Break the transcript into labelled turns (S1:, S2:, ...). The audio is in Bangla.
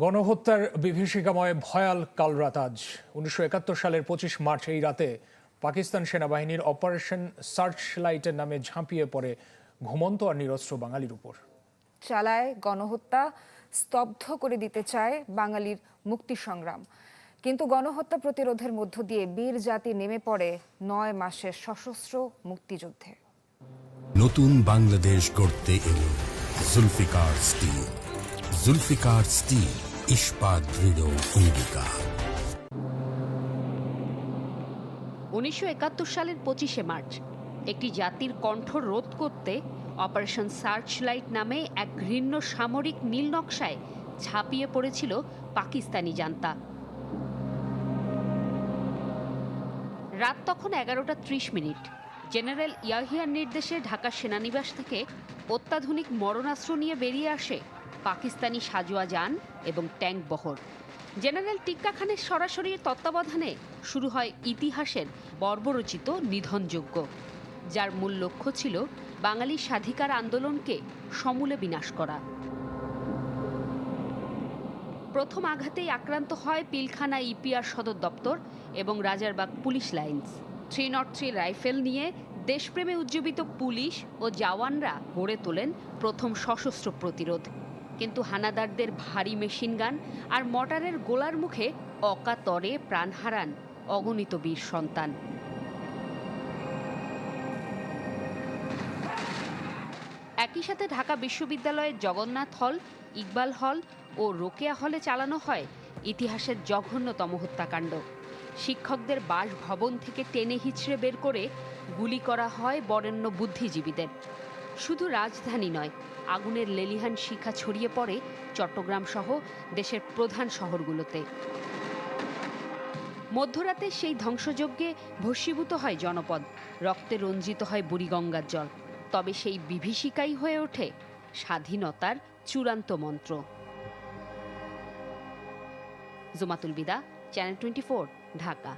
S1: গণহত্যার বিভীষিকাময় ভয়াল কাল রাত আজ ১৯৭১ সালের ২৫ মার্চ এই রাতে পাকিস্তান সেনাবাহিনীর অপারেশন সার্চ লাইটের নামে ঝাঁপিয়ে পড়ে ঘুমন্ত আর নিরস্ত্র বাঙালির উপর।
S2: চালায় গণহত্যা, স্তব্ধ করে দিতে চায় বাঙালির মুক্তি সংগ্রাম। কিন্তু গণহত্যা প্রতিরোধের মধ্য দিয়ে বীর জাতি নেমে পড়ে ৯ মাসের সশস্ত্র মুক্তিযুদ্ধে।
S3: নতুন বাংলাদেশ গড়তে এলো জুলফিকার স্টিল। জুলফিকার স্টিল, ইস্পাত দৃঢ় অঙ্গীকার।
S4: ১৯৭১ সালের ২৫শে মার্চ একটি জাতির কণ্ঠ রোধ করতে অপারেশন সার্চ লাইট নামে এক ঘৃণ্য সামরিক নীল নকশায় ঝাঁপিয়ে পড়েছিল পাকিস্তানি জান্তা। রাত তখন ১১টা ৩০। জেনারেল ইয়াহিয়ার নির্দেশে ঢাকা সেনানিবাস থেকে অত্যাধুনিক মরণাস্ত্র নিয়ে বেরিয়ে আসে পাকিস্তানি সাজোয়া যান এবং ট্যাঙ্ক বহর। জেনারেল টিক্কা খানের সরাসরি তত্ত্বাবধানে শুরু হয় ইতিহাসের বর্বরচিত নিধনযজ্ঞ, যার মূল লক্ষ্য ছিল বাঙালি স্বাধিকার আন্দোলনকে সমূলে বিনাশ করা। প্রথম আঘাতেই আক্রান্ত হয় পিলখানা ইপিআর সদর দপ্তর এবং রাজারবাগ পুলিশ লাইন্স। ৩০৩ রাইফেল নিয়ে দেশপ্রেমে উজ্জীবিত পুলিশ ও জওয়ানরা গড়ে তোলেন প্রথম সশস্ত্র প্রতিরোধ। কিন্তু হানাদারদের ভারী মেশিনগান আর মর্টারের গোলার মুখে অকাতরে প্রাণ হারান অগণিত বীর সন্তান। একই সাথে ঢাকা বিশ্ববিদ্যালয়ের জগন্নাথ হল, ইকবাল হল ও রোকেয়া হলে চালানো হয় ইতিহাসের জঘন্যতম হত্যাকাণ্ড। শিক্ষকদের বাসভবন থেকে টেনে হিচড়ে বের করে গুলি করা হয় বরেণ্য বুদ্ধিজীবীদের। শুধু রাজধানী নয়, আগুনের লেলিহান শিখা ছড়িয়ে পড়ে চট্টগ্রাম সহ দেশের প্রধান শহরগুলোতে। মধ্যরাতে সেই ধ্বংসযজ্ঞে ভস্মীভূত হয় জনপদ, রক্তে রঞ্জিত হয় বুড়িগঙ্গার জল। তবে সেই বিভীষিকাই হয়ে ওঠে স্বাধীনতার চূড়ান্ত মন্ত্র। জুমাতুল বিদা, চ্যানেল 24, ঢাকা।